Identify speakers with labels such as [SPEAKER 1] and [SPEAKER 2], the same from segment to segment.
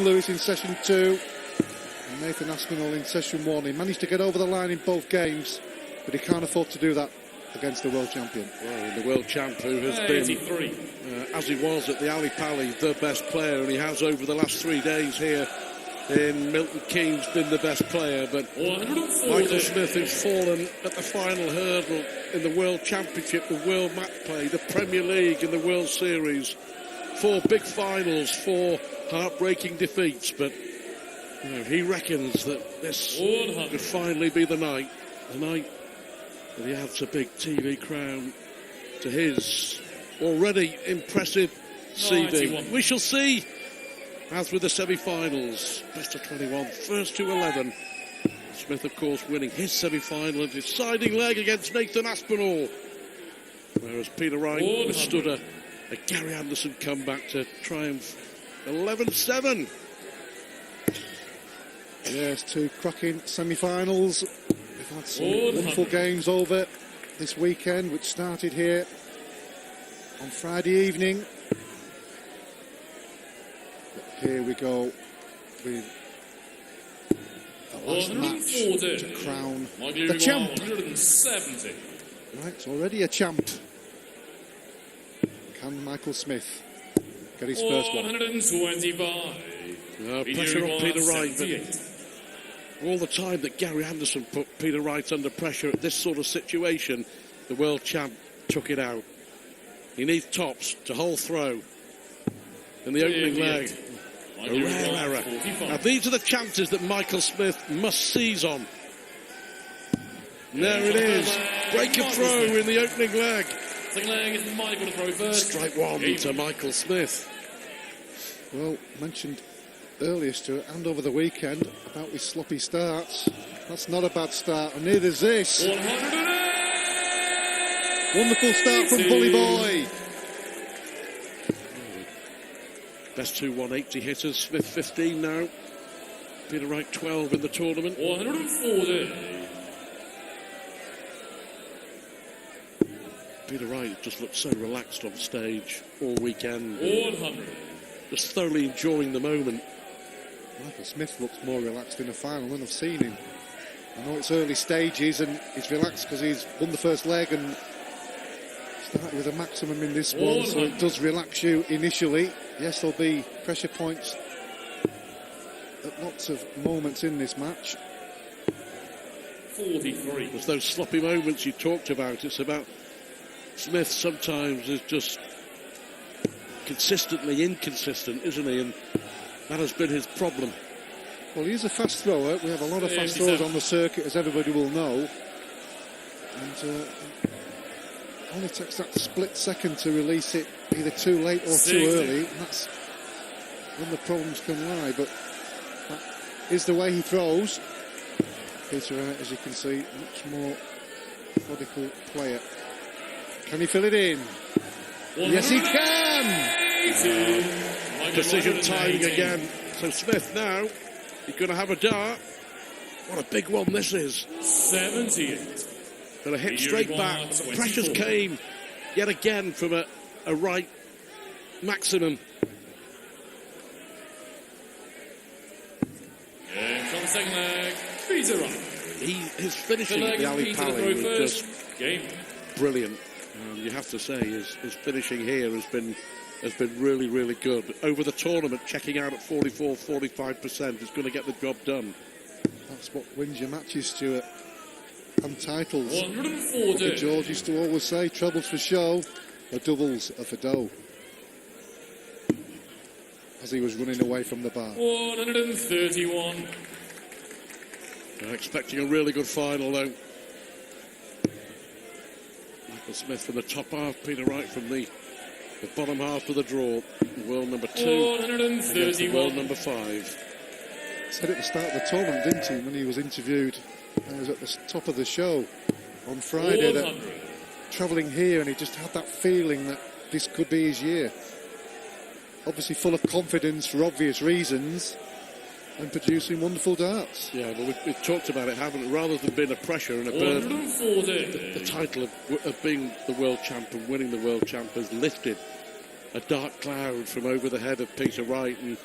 [SPEAKER 1] Lewis in session 2 and Nathan Aspinall in session 1. He managed to get over the line in both games, but he can't afford to do that against the world champion.
[SPEAKER 2] Well, the world champ who has been, as he was at the Ali Pali, the best player, and he has over the last 3 days here in Milton Keynes been the best player. But Michael Smith, who's fallen at the final hurdle in the World Championship, the World Match Play, the Premier League and the World Series, 4 big finals, 4 heartbreaking defeats, but you know, he reckons that this could finally be the night that he adds a big TV crown to his already impressive CV. We shall see. As with the semi-finals, best of 21, first to 11. Smith, of course, winning his semi-final and deciding leg against Nathan Aspinall. Whereas Peter Wright withstood a Gary Anderson comeback to triumph 11-7.
[SPEAKER 1] Yes, 2 cracking semi-finals. We've had some wonderful games over this weekend, which started here on Friday evening. Here we go with the last match to crown the champ.
[SPEAKER 3] 170.
[SPEAKER 1] Right, it's already a champ. Can Michael Smith get his first one?
[SPEAKER 3] 125.
[SPEAKER 2] Pressure on Peter Wright, but all the time that Gary Anderson put Peter Wright under pressure at this sort of situation, the world champ took it out. He needs tops to hold throw in the opening leg. A rare error. Now these are the chances that Michael Smith must seize on. And there it is. Break a throw in the opening leg. Strike one to Michael Smith.
[SPEAKER 1] Well, mentioned earlier, Stuart, and over the weekend about his sloppy starts. That's not a bad start, and neither is this. Wonderful start from Bully Boy.
[SPEAKER 2] Best 2 180 hitters, Smith 15 now. Peter Wright 12 in the tournament.
[SPEAKER 3] 140.
[SPEAKER 2] Peter Wright just looked so relaxed on stage all weekend.
[SPEAKER 3] 100.
[SPEAKER 2] Just thoroughly enjoying the moment.
[SPEAKER 1] Michael Smith looks more relaxed in the final than I've seen him. I know it's early stages and he's relaxed because he's won the first leg and started with a maximum in this one, so it does relax you initially. Yes, there'll be pressure points at lots of moments in this match.
[SPEAKER 3] 43.
[SPEAKER 2] There's those sloppy moments you talked about. It's about Smith sometimes is just consistently inconsistent, isn't he? And that has been his problem.
[SPEAKER 1] Well, he's a fast thrower. We have a lot of fast throwers on the circuit, as everybody will know. And only takes that split second to release it either too late or too early. And that's when the problems can lie. But that is the way he throws. Peter Wright, as you can see, much more methodical player. Can he fill it in? Yes, he can!
[SPEAKER 2] Precision timing again. So Smith now, he's going to have a dart. What a big one this is.
[SPEAKER 3] 78.
[SPEAKER 2] Going to hit straight back. The pressures came yet again from a Wright maximum.
[SPEAKER 3] And from the second leg, Peter Wright.
[SPEAKER 2] His finishing at the Ali Pali was just brilliant. You have to say his finishing here has been really, really good. Over the tournament, checking out at 44-45%, is going to get the job done.
[SPEAKER 1] That's what wins your matches, Stuart. And titles.
[SPEAKER 3] 140.
[SPEAKER 1] George used to always say, trebles for show, or doubles are for dough. As he was running away from the bar.
[SPEAKER 3] 131.
[SPEAKER 2] I'm expecting a really good final, though. Michael Smith from the top half, Peter Wright from the bottom half of the draw. World number 2 against the world number 5.
[SPEAKER 1] Said at the start of the tournament, didn't he, when he was interviewed? He was at the top of the show on Friday, that travelling here, and he just had that feeling that this could be his year. Obviously full of confidence for obvious reasons, and producing wonderful darts.
[SPEAKER 2] Yeah, well, we've talked about it, haven't we? Rather than being a pressure and a burden, the title of being the world champ and winning the world champ has lifted a dark cloud from over the head of Peter Wright, and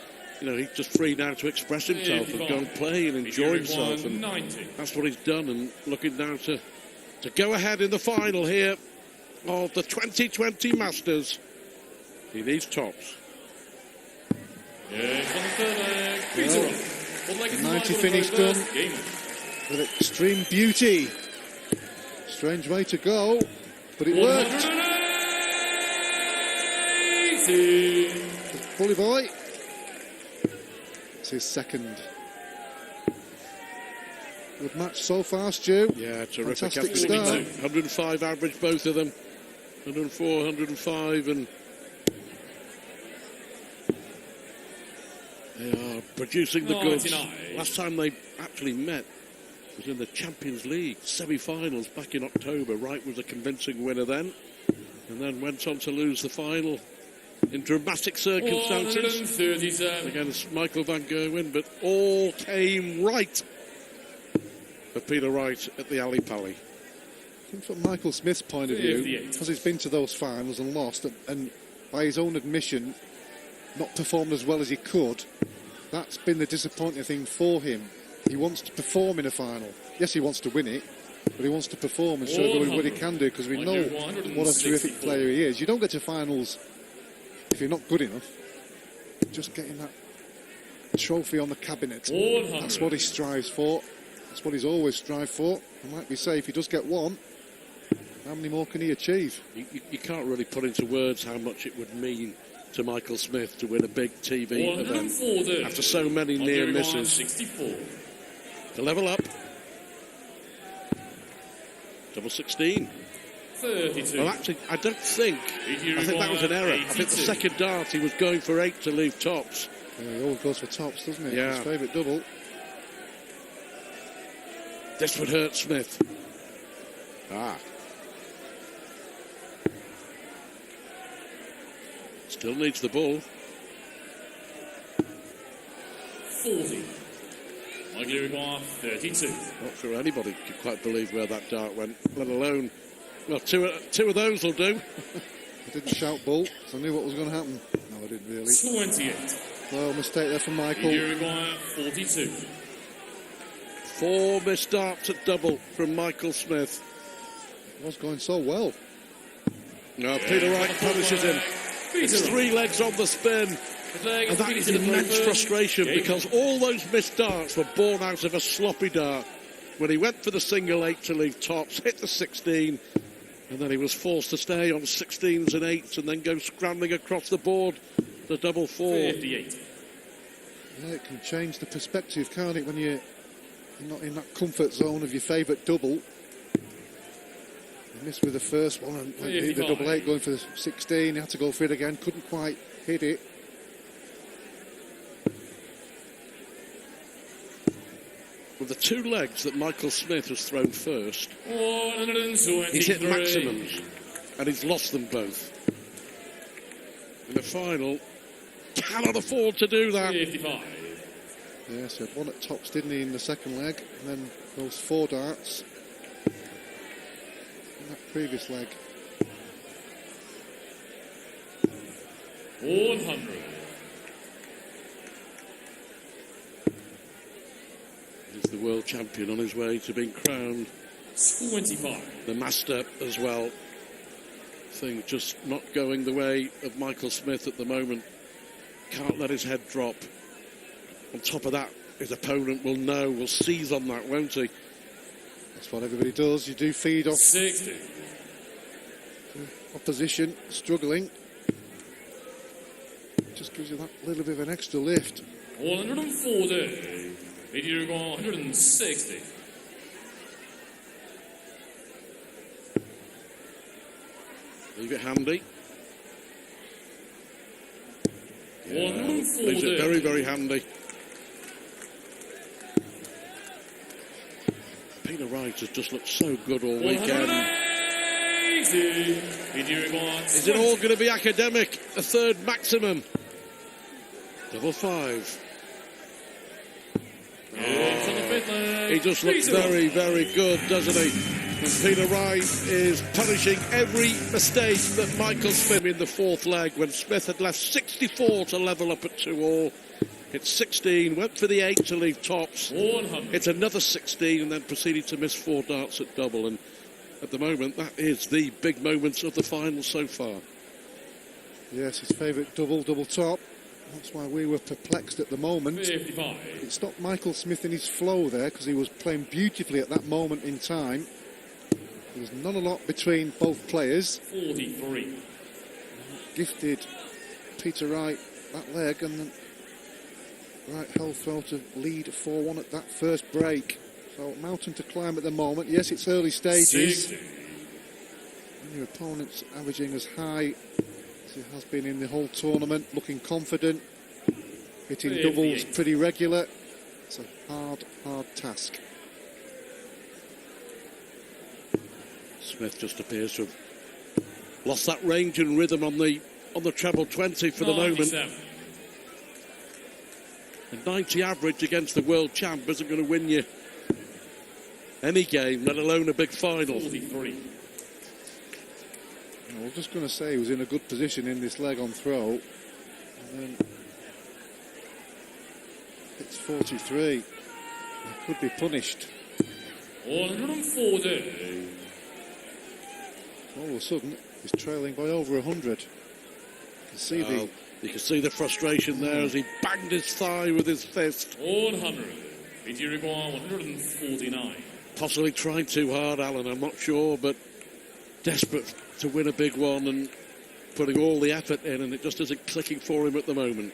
[SPEAKER 2] he's just free now to express himself and go and play and enjoy himself. And that's what he's done. And looking now to go ahead in the final here of the 2020 Masters. He needs tops.
[SPEAKER 1] The 90 finish done with extreme beauty. Strange way to go, but it worked. Bully boy. It's his second. Good match so far, Stu.
[SPEAKER 2] Yeah, terrific.
[SPEAKER 1] Fantastic start.
[SPEAKER 2] 105 average, both of them. 104, 105, and they are producing the goods. Last time they actually met was in the Champions League semi-finals back in October. Wright was a convincing winner then, and then went on to lose the final in dramatic circumstances against Michael van Gerwen, but all came right for Peter Wright at the Ali Pali.
[SPEAKER 1] I think from Michael Smith's point of view, because he's been to those finals and lost, and by his own admission, not performed as well as he could, that's been the disappointing thing for him. He wants to perform in a final. Yes, he wants to win it, but he wants to perform and show what he can do, because we know what a terrific player he is. You don't get to finals if you're not good enough. Just getting that trophy on the cabinet, that's what he strives for. That's what he's always strived for. And like we say, if he does get one, how many more can he achieve?
[SPEAKER 2] You can't really put into words how much it would mean to Michael Smith to win a big TV event after so many near misses. To level up. Double 16.
[SPEAKER 3] 32.
[SPEAKER 2] Well, actually, I think that was an error. I think the second dart he was going for 8 to leave tops.
[SPEAKER 1] Yeah, he always goes for tops, doesn't he?
[SPEAKER 2] Yeah.
[SPEAKER 1] His favourite double.
[SPEAKER 2] This would hurt Smith. Still needs the ball.
[SPEAKER 3] 40. Likely require 32.
[SPEAKER 2] Not sure anybody could quite believe where that dart went, let alone, well, two of those will do.
[SPEAKER 1] I didn't shout ball, so I knew what was going to happen. No, I didn't really.
[SPEAKER 3] 28.
[SPEAKER 1] Well, mistake there from Michael.
[SPEAKER 3] Likely require 42.
[SPEAKER 2] 4 missed darts at double from Michael Smith.
[SPEAKER 1] It was going so well.
[SPEAKER 2] Now Peter Wright punishes him. It's 3 legs on the spin. And that is immense frustration, because all those missed darts were born out of a sloppy dart. When he went for the single 8 to leave tops, hit the 16, and then he was forced to stay on 16s and 8s and then go scrambling across the board to double 4.
[SPEAKER 3] 58.
[SPEAKER 1] Yeah, it can change the perspective, can't it, when you're not in that comfort zone of your favourite double. He missed with the first one and hit the double 8 going for the 16. He had to go for it again, couldn't quite hit it.
[SPEAKER 2] With the 2 legs that Michael Smith has thrown first,
[SPEAKER 3] 123.
[SPEAKER 2] he's hit maximums, and he's lost them both. In the final, cannot afford to do that.
[SPEAKER 3] 55.
[SPEAKER 1] Yes, he had one at tops, didn't he, in the second leg, and then those 4 darts in that previous leg.
[SPEAKER 3] 100.
[SPEAKER 2] He's the world champion on his way to being crowned
[SPEAKER 3] 25.
[SPEAKER 2] the master as well. Thing just not going the way of Michael Smith at the moment. Can't let his head drop. On top of that, his opponent will seize on that, won't he?
[SPEAKER 1] That's what everybody does. You do feed off
[SPEAKER 3] 60.
[SPEAKER 1] opposition, struggling. Just gives you that little bit of an extra lift.
[SPEAKER 3] 140. 160.
[SPEAKER 2] Leave it handy. Yeah,
[SPEAKER 3] 140.
[SPEAKER 2] leaves it very, very handy. Peter Wright has just looked so good all weekend.
[SPEAKER 3] 180.
[SPEAKER 2] Is it all going to be academic? A third maximum. Double 5. He just looks very, very good, doesn't he? And Peter Wright is punishing every mistake that Michael Smith in the 4th leg, when Smith had left 64 to level up at 2-all. It's 16, went for the 8 to leave tops.
[SPEAKER 3] 100.
[SPEAKER 2] It's another 16 and then proceeded to miss 4 darts at double. And at the moment, that is the big moments of the final so far.
[SPEAKER 1] Yes, his favourite double top. That's why we were perplexed at the moment.
[SPEAKER 3] 55.
[SPEAKER 1] It stopped Michael Smith in his flow there because he was playing beautifully at that moment in time. There was not a lot between both players.
[SPEAKER 3] 43.
[SPEAKER 1] Gifted Peter Wright that leg, and then Wright held throw to lead 4-1 at that first break. So mountain to climb at the moment. Yes, it's early stages.
[SPEAKER 3] 60.
[SPEAKER 1] And your opponent's averaging as high as he has been in the whole tournament, looking confident, hitting doubles pretty regular. It's a hard task.
[SPEAKER 2] Smith just appears to have lost that range and rhythm on the treble 20 for the moment. A 90 average against the world champ isn't going to win you any game, let alone a big final.
[SPEAKER 3] 43.
[SPEAKER 1] I was just going to say he was in a good position in this leg on throw. And then it's 43. He could be punished.
[SPEAKER 3] 140.
[SPEAKER 1] All of a sudden, he's trailing by over 100. You
[SPEAKER 2] can see the frustration there as he banged his thigh with his fist.
[SPEAKER 3] 100. Fiji require 149.
[SPEAKER 2] Possibly trying too hard, Alan, I'm not sure, but desperate to win a big one and putting all the effort in, and it just isn't clicking for him at the moment.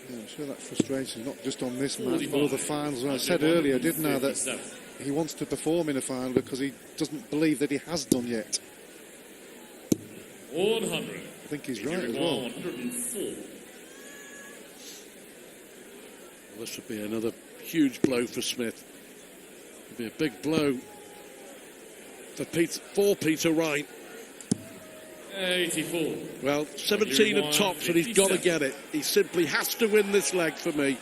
[SPEAKER 1] Yeah, I'm sure that frustration is not just on this match, but other finals. I said earlier, didn't I, that he wants to perform in a final because he doesn't believe that he has done yet.
[SPEAKER 3] 100.
[SPEAKER 1] I think he's right as well.
[SPEAKER 3] 104.
[SPEAKER 2] Well, this would be another huge blow for Smith. It would be a big blow for Peter Wright.
[SPEAKER 3] 84.
[SPEAKER 2] Well, 17 and tops, and he's got to get it. He simply has to win this leg for me.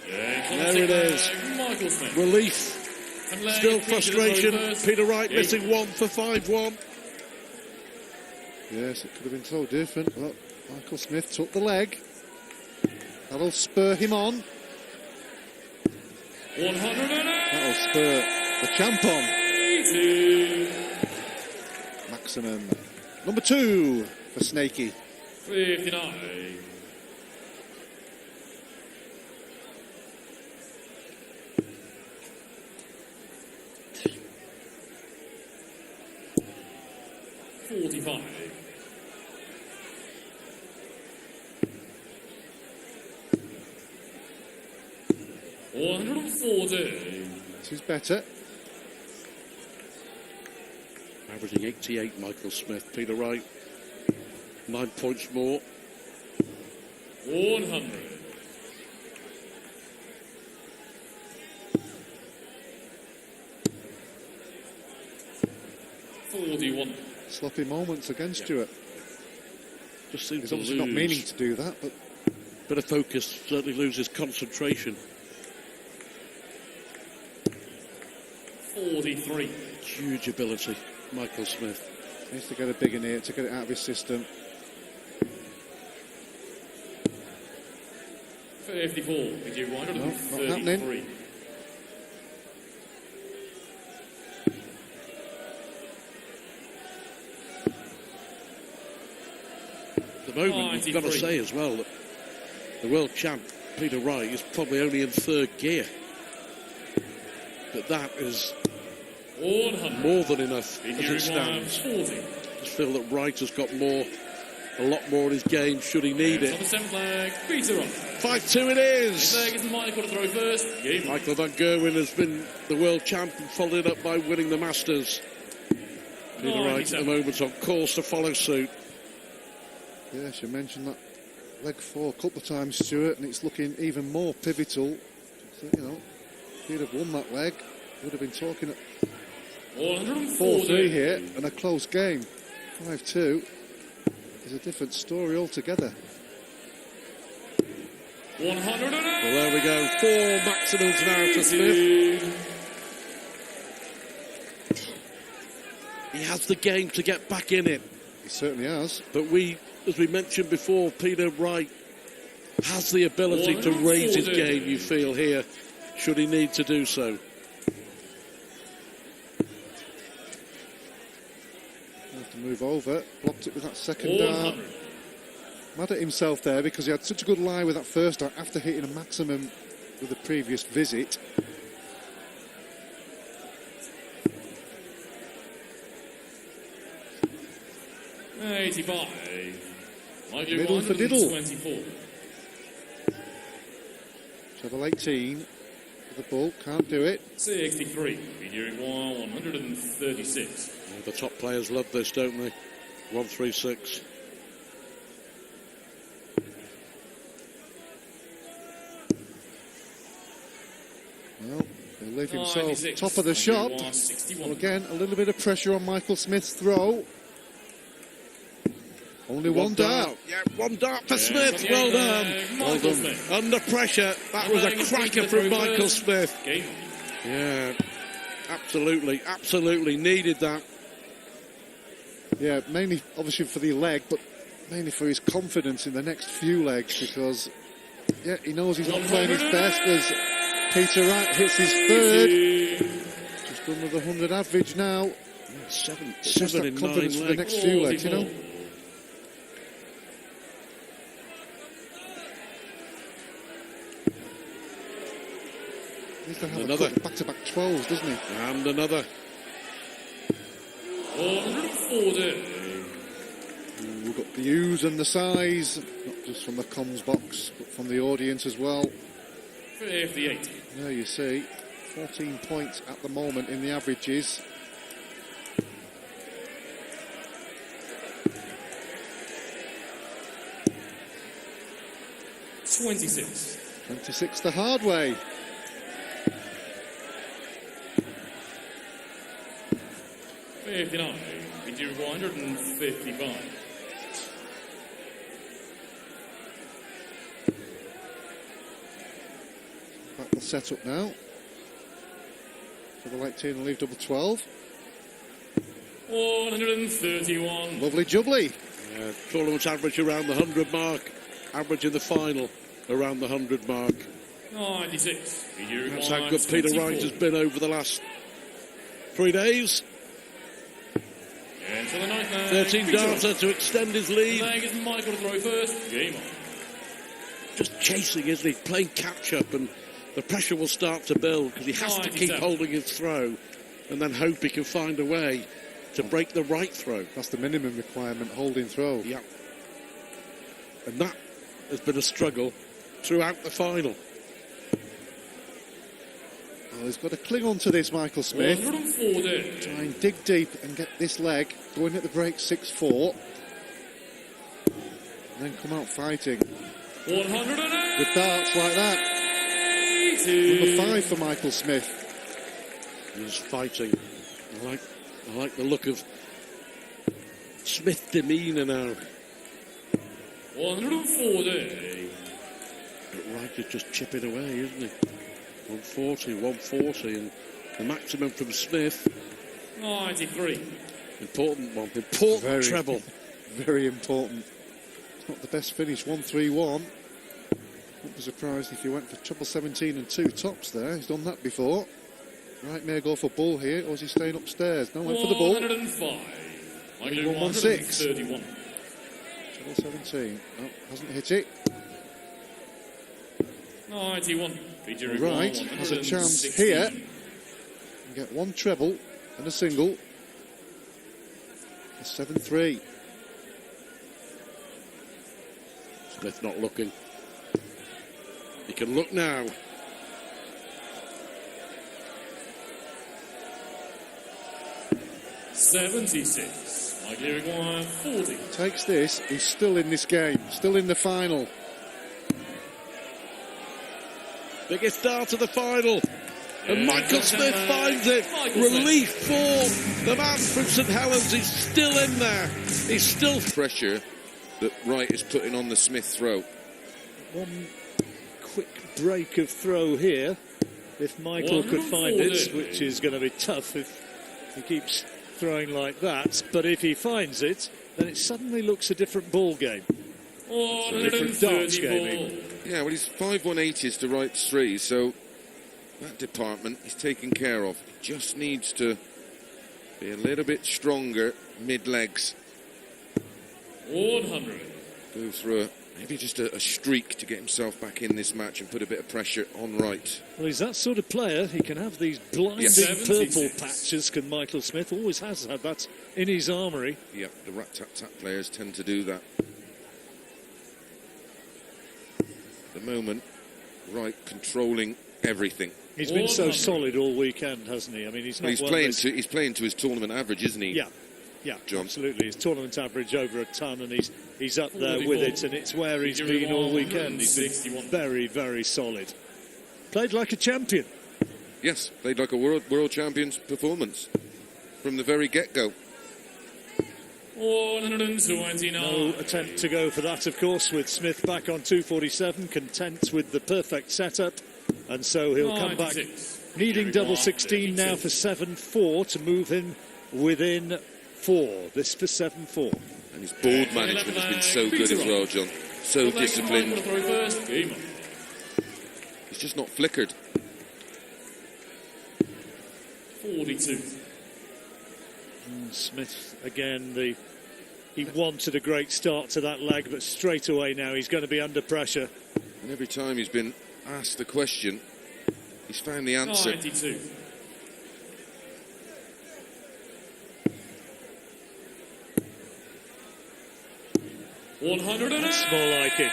[SPEAKER 2] There it is.
[SPEAKER 3] Michael Smith.
[SPEAKER 2] Relief. Still frustration. Peter Wright missing 1 for 5-1.
[SPEAKER 1] Yes, it could have been so different, but Michael Smith took the leg. That'll spur him on.
[SPEAKER 3] 108.
[SPEAKER 1] That'll spur the champ on.
[SPEAKER 3] 80.
[SPEAKER 1] Maximum. Number 2 for Snakey.
[SPEAKER 3] 59. $45. 140.
[SPEAKER 1] This is better.
[SPEAKER 2] Averaging 88, Michael Smith. Peter Wright, 9 points more.
[SPEAKER 3] 100. $41.
[SPEAKER 1] Sloppy moments against Stewart.
[SPEAKER 2] Just seems
[SPEAKER 1] He's
[SPEAKER 2] to
[SPEAKER 1] obviously
[SPEAKER 2] lose.
[SPEAKER 1] not meaning to do that, but
[SPEAKER 2] Bit of focus, certainly loses concentration.
[SPEAKER 3] 43.
[SPEAKER 2] Huge ability, Michael Smith.
[SPEAKER 1] needs to get a big in here to get it out of his system.
[SPEAKER 3] 54. Did you wind up?
[SPEAKER 1] No, not happening.
[SPEAKER 2] At the moment, we've got to say as well that the world champ, Peter Wright, is probably only in third gear. But that is more than enough as it stands.
[SPEAKER 3] 40.
[SPEAKER 2] I just feel that Wright has got a lot more in his game should he need it.
[SPEAKER 3] On the 7th leg, Peter Wright.
[SPEAKER 2] 5-2 it is.
[SPEAKER 3] Leg is Michael to throw first. Game.
[SPEAKER 2] Michael van Gerwen has been the world champ and followed up by winning the Masters. Peter Wright at the moment on course to follow suit.
[SPEAKER 1] Yes, you mentioned that leg 4 a couple of times, Stuart, and it's looking even more pivotal. So, you know, if he'd have won that leg, would have been talking at 4-3 here and a close game. 5-2 is a different story altogether.
[SPEAKER 3] 108.
[SPEAKER 2] Well, there we go. 4 maximums now for Smith. He has the game to get back in it.
[SPEAKER 1] He certainly has.
[SPEAKER 2] But as we mentioned before, Peter Wright has the ability to raise his game, you feel, here, should he need to do so.
[SPEAKER 1] Have to move over. Blocked it with that second dart. Mad at himself there because he had such a good lie with that first dart after hitting a maximum with the previous visit. Middle for diddle.
[SPEAKER 3] 24.
[SPEAKER 1] Treble 18 for the ball, can't do it.
[SPEAKER 3] 63. Figuring 136.
[SPEAKER 2] The top players love this, don't they? 136.
[SPEAKER 1] Well, he'll leave himself top of the shop. Well, again, a little bit of pressure on Michael Smith's throw. Only one dart.
[SPEAKER 2] Yeah, one dart for Smith. Well done.
[SPEAKER 3] Well done.
[SPEAKER 2] Under pressure. That was a cracker from Michael Smith. Yeah, absolutely needed that.
[SPEAKER 1] Yeah, mainly obviously for the leg, but mainly for his confidence in the next few legs because, yeah, he knows he's not playing his best as Peter Wright hits his third. Just under the 100 average now.
[SPEAKER 2] Yeah,
[SPEAKER 1] seven in 9 legs. For the next few legs, you know. He needs to have
[SPEAKER 2] another
[SPEAKER 1] back-to-back 12s, doesn't he?
[SPEAKER 2] And another.
[SPEAKER 3] 140.
[SPEAKER 1] We've got the views and the size, not just from the comms box, but from the audience as well.
[SPEAKER 3] 58.
[SPEAKER 1] There you see, 14 points at the moment in the averages.
[SPEAKER 3] $26.
[SPEAKER 1] 26 the hard way.
[SPEAKER 3] $59. We do 155.
[SPEAKER 1] Back the setup now. Double 18 and leave double 12.
[SPEAKER 3] 131.
[SPEAKER 1] Lovely jubbly.
[SPEAKER 2] Yeah, tournament average around the 100 mark. Average in the final around the 100 mark.
[SPEAKER 3] 96.
[SPEAKER 2] That's how good Peter Wright has been over the last 3 days.
[SPEAKER 3] And to the ninth leg.
[SPEAKER 2] 13 darter to extend his lead.
[SPEAKER 3] Leg is Michael to throw first. Game on.
[SPEAKER 2] Just chasing, isn't he? Playing catch-up, and the pressure will start to build because he has to keep holding his throw and then hope he can find a way to break the right throw.
[SPEAKER 1] That's the minimum requirement, holding throw.
[SPEAKER 2] Yeah. And that has been a struggle throughout the final.
[SPEAKER 1] Well, he's got to cling on to this, Michael Smith.
[SPEAKER 3] 140.
[SPEAKER 1] Try and dig deep and get this leg going at the break 6-4. And then come out fighting.
[SPEAKER 3] 108.
[SPEAKER 1] With darts like that. Number 5 for Michael Smith.
[SPEAKER 2] He's fighting. I like the look of Smith's demeanour now.
[SPEAKER 3] 140.
[SPEAKER 2] But Wright is just chipping away, isn't he? 140, and the maximum from Smith.
[SPEAKER 3] 93.
[SPEAKER 2] Important one, important treble.
[SPEAKER 1] Very important. It's not the best finish, 131. Wouldn't be surprised if he went for treble 17 and 2 tops there. He's done that before. Wright may go for bull here, or is he staying upstairs? No, went for the bull.
[SPEAKER 3] 105.
[SPEAKER 1] 116.
[SPEAKER 3] 131.
[SPEAKER 1] Treble 17. No, hasn't hit it.
[SPEAKER 3] 91.
[SPEAKER 1] Wright has a chance here. And get one treble and a single. A 7-3.
[SPEAKER 2] Smith not looking. He can look now.
[SPEAKER 3] $76. Mike Leary 40.
[SPEAKER 1] Takes this, he's still in this game, still in the final.
[SPEAKER 2] Biggest start of the final. And Michael Smith finds it. Relief for the man from St Helens. He's still in there. He's still
[SPEAKER 4] pressure that Wright is putting on the Smith throw.
[SPEAKER 5] One quick break of throw here. If Michael could find it, which is going to be tough if he keeps throwing like that. But if he finds it, then it suddenly looks a different ball game. Different darts game.
[SPEAKER 3] 134.
[SPEAKER 4] Yeah, well, he's 5-1-80s to Wright's 3, so that department is taken care of. He just needs to be a little bit stronger mid-legs.
[SPEAKER 3] 100.
[SPEAKER 4] Go through maybe just a streak to get himself back in this match and put a bit of pressure on Wright.
[SPEAKER 5] Well, he's that sort of player. He can have these blinding
[SPEAKER 4] Yes.
[SPEAKER 5] purple patches, can Michael Smith. Always has had that in his armoury.
[SPEAKER 4] Yep, the rat-tat-tat players tend to do that. At the moment, Wright controlling everything.
[SPEAKER 5] He's been so
[SPEAKER 3] 100.
[SPEAKER 5] solid all weekend, hasn't he? I mean, he's not one of those-
[SPEAKER 4] He's playing to his tournament average, isn't he?
[SPEAKER 5] Yeah,
[SPEAKER 4] John.
[SPEAKER 5] absolutely. His tournament average over a ton, and he's up there
[SPEAKER 3] 44.
[SPEAKER 5] with it, and it's where he's been all weekend. He's been
[SPEAKER 3] 161.
[SPEAKER 5] very, very solid. Played like a champion.
[SPEAKER 4] Yes, played like a world champion's performance from the very get-go.
[SPEAKER 3] 129.
[SPEAKER 5] No attempt to go for that, of course, with Smith back on 247, content with the perfect setup, and so he'll come back
[SPEAKER 3] 96.
[SPEAKER 5] needing double 16 now for 7-4 to move him within 4. This for 7-4.
[SPEAKER 4] And his board management has been so good as well, John. So disciplined. He's just not flickered.
[SPEAKER 3] 42.
[SPEAKER 5] And Smith again, he wanted a great start to that leg, but straight away now he's going to be under pressure.
[SPEAKER 4] And every time he's been asked the question, he's found the answer.
[SPEAKER 3] 92.
[SPEAKER 5] That's more like it.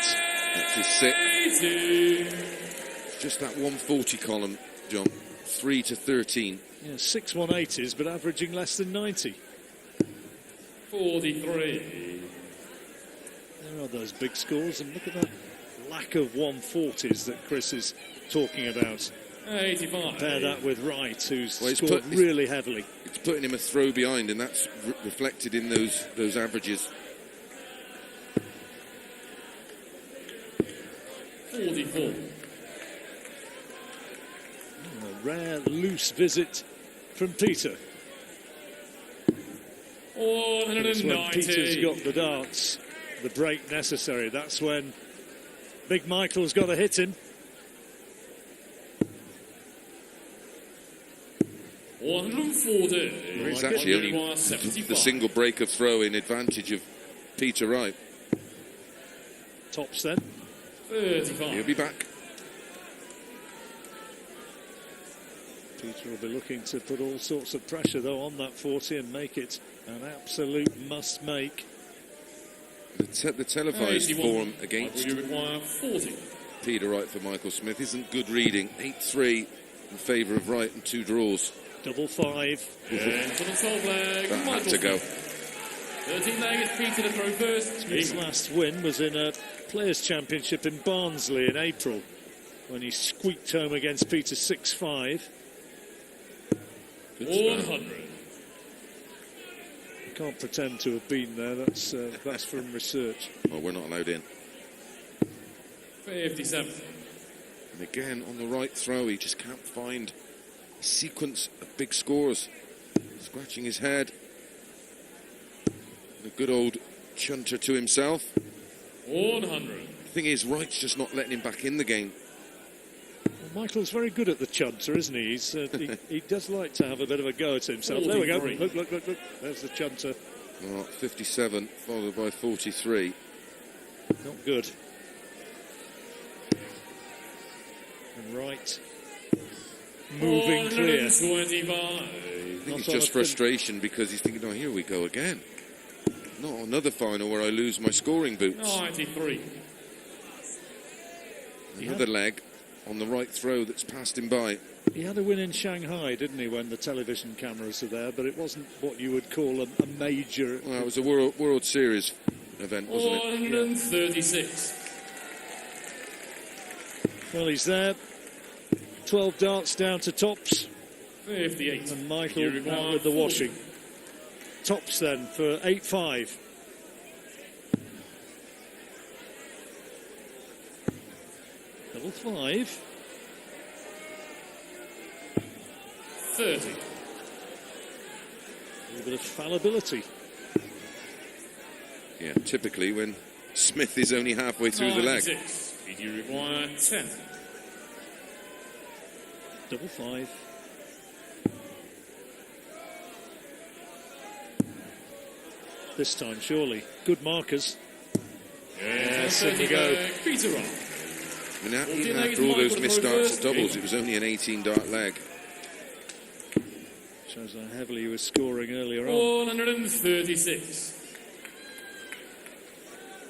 [SPEAKER 4] That's his 6.
[SPEAKER 3] 180.
[SPEAKER 4] Just that 140 column, John. 3 to 13.
[SPEAKER 5] Yeah, 6 180s, but averaging less than 90.
[SPEAKER 3] 43.
[SPEAKER 5] There are those big scores, and look at that lack of 140s that Chris is talking about.
[SPEAKER 3] 85.
[SPEAKER 5] Pair that with Wright, who's
[SPEAKER 4] Well, he's
[SPEAKER 5] scored
[SPEAKER 4] put-
[SPEAKER 5] really heavily.
[SPEAKER 4] It's putting him a throw behind, and that's reflected in those averages.
[SPEAKER 3] 44.
[SPEAKER 5] A rare loose visit from Peter. That's when Peter's
[SPEAKER 3] 190.
[SPEAKER 5] got the darts, the break necessary. That's when Big Michael's got to hit him.
[SPEAKER 3] 140.
[SPEAKER 4] Well, he's
[SPEAKER 5] like it.
[SPEAKER 4] actually only
[SPEAKER 3] Requires 75.
[SPEAKER 4] the single breaker throw in advantage of Peter Wright.
[SPEAKER 5] Tops then.
[SPEAKER 3] 35.
[SPEAKER 4] He'll be back.
[SPEAKER 5] Peter will be looking to put all sorts of pressure, though, on that 40 and make it an absolute must-make.
[SPEAKER 4] The televised
[SPEAKER 3] 81.
[SPEAKER 4] form against
[SPEAKER 3] You require 40.
[SPEAKER 4] Peter Wright for Michael Smith isn't good reading. 8-3 in favour of Wright and 2 draws.
[SPEAKER 5] Double 5.
[SPEAKER 3] And for the 12 leg,
[SPEAKER 4] That
[SPEAKER 3] Michael
[SPEAKER 4] had to go.
[SPEAKER 3] Smith. 13 leg is Peter to throw first.
[SPEAKER 5] His last win was in a Players' Championship in Barnsley in April, when he squeaked home against Peter 6-5.
[SPEAKER 4] Good start.
[SPEAKER 3] 100.
[SPEAKER 5] Can't pretend to have been there. That's from research.
[SPEAKER 4] Well, we're not allowed in.
[SPEAKER 3] 57.
[SPEAKER 4] And again, on the right throw, he just can't find a sequence of big scores. Scratching his head. The good old chunter to himself.
[SPEAKER 3] 100.
[SPEAKER 4] The thing is, Wright's just not letting him back in the game.
[SPEAKER 5] Well, Michael's very good at the chunter, isn't he? He does like to have a bit of a go at himself. There we go.
[SPEAKER 3] 43.
[SPEAKER 5] Look. There's the chunter.
[SPEAKER 4] Well, 57 followed by 43.
[SPEAKER 5] Not good. And Wright moving clear.
[SPEAKER 3] 125.
[SPEAKER 4] I think
[SPEAKER 5] Not
[SPEAKER 4] it's
[SPEAKER 5] on
[SPEAKER 4] just
[SPEAKER 5] a
[SPEAKER 4] frustration because he's thinking, oh, here we go again. Not another final where I lose my scoring boots.
[SPEAKER 3] 93.
[SPEAKER 4] Another leg on the right throw that's passed him by.
[SPEAKER 5] He had a win in Shanghai, didn't he, when the television cameras were there, but it wasn't what you would call a major...
[SPEAKER 4] Well, it was a World Series event, wasn't it?
[SPEAKER 3] 136.
[SPEAKER 5] Well, he's there. 12 darts down to tops,
[SPEAKER 3] 58.
[SPEAKER 5] and Michael
[SPEAKER 3] You
[SPEAKER 5] out
[SPEAKER 3] require
[SPEAKER 5] with the
[SPEAKER 3] 40.
[SPEAKER 5] washing. Tops then for 8-5. Double 5.
[SPEAKER 3] 30.
[SPEAKER 5] A little bit of fallibility.
[SPEAKER 4] Yeah, typically when Smith is only halfway through the leg.
[SPEAKER 3] 96. You require 10.
[SPEAKER 5] Double 5. This time, surely. Good markers.
[SPEAKER 3] Yes,
[SPEAKER 5] in we go.
[SPEAKER 3] Peter Wright.
[SPEAKER 4] I mean, even after all those missed darts at doubles, it was only an 18-dart leg.
[SPEAKER 5] Shows how heavily he was scoring earlier on.
[SPEAKER 3] 136.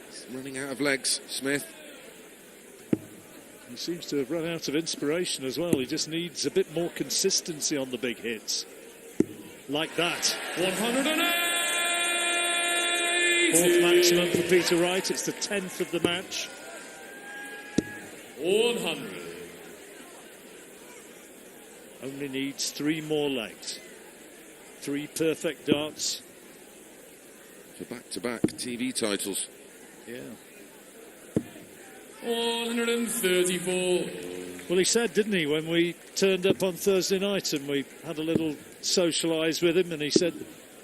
[SPEAKER 4] He's running out of legs, Smith.
[SPEAKER 5] He seems to have run out of inspiration as well. He just needs a bit more consistency on the big hits. Like that.
[SPEAKER 3] 180.
[SPEAKER 5] Fourth maximum for Peter Wright. It's the 10th of the match.
[SPEAKER 3] 100.
[SPEAKER 5] Only needs 3 more legs. 3 perfect darts.
[SPEAKER 4] For back-to-back TV titles.
[SPEAKER 5] Yeah.
[SPEAKER 3] 134.
[SPEAKER 5] Well, he said, didn't he, when we turned up on Thursday night and we had a little socialise with him, and he said,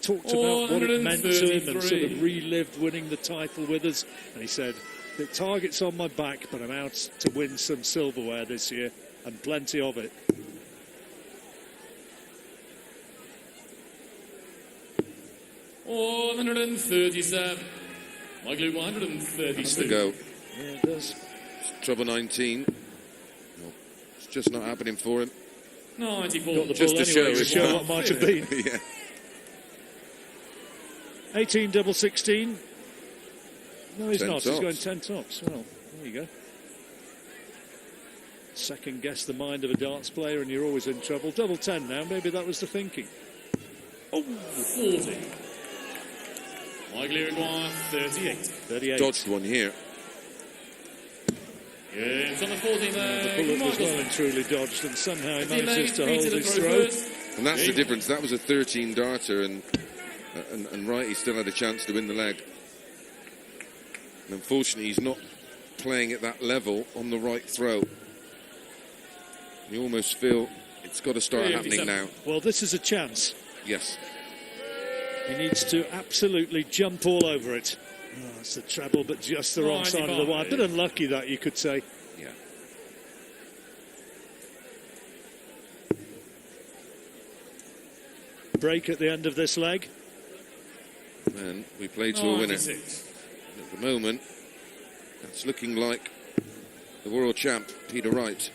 [SPEAKER 5] talked about what it meant to him and sort of relived winning the title with us. And he said, the target's on my back, but I'm out to win some silverware this year, and plenty of it.
[SPEAKER 3] Oh, 137. Michael, 136.
[SPEAKER 4] Has to go.
[SPEAKER 5] Yeah, it does.
[SPEAKER 4] Trouble 19. No, it's just not happening for him.
[SPEAKER 3] 94.
[SPEAKER 5] Got the
[SPEAKER 4] Just
[SPEAKER 5] ball
[SPEAKER 4] to
[SPEAKER 5] anyway,
[SPEAKER 4] show
[SPEAKER 5] to show what might have been.
[SPEAKER 4] Yeah.
[SPEAKER 5] 18 double 16. No, he's
[SPEAKER 4] 10
[SPEAKER 5] not.
[SPEAKER 4] tops.
[SPEAKER 5] He's going 10 tops. Well, there you go. Second guess the mind of a darts player and you're always in trouble. Double 10 now. Maybe that was the thinking.
[SPEAKER 3] Oh, 40. Michael require 38.
[SPEAKER 5] 38.
[SPEAKER 4] Dodged one here.
[SPEAKER 3] Yeah, it's on the 14 there.
[SPEAKER 5] The bullet was well and truly dodged, and somehow he
[SPEAKER 3] If he
[SPEAKER 5] manages to
[SPEAKER 3] lays
[SPEAKER 5] hold
[SPEAKER 3] Peter
[SPEAKER 5] his
[SPEAKER 3] the
[SPEAKER 5] throw.
[SPEAKER 3] first.
[SPEAKER 4] And that's the difference. That was a 13-darter, and Wright, he still had a chance to win the leg. And unfortunately, he's not playing at that level on the right throw. You almost feel it's got to start happening now.
[SPEAKER 5] Well, this is a chance.
[SPEAKER 4] Yes.
[SPEAKER 5] He needs to absolutely jump all over it. Oh, it's the treble, but just the wrong side of the wire. A bit unlucky, that, you could say.
[SPEAKER 4] Yeah.
[SPEAKER 5] Break at the end of this leg.
[SPEAKER 4] And we play to a winner.
[SPEAKER 3] 96.
[SPEAKER 4] At the moment, that's looking like the world champ, Peter Wright.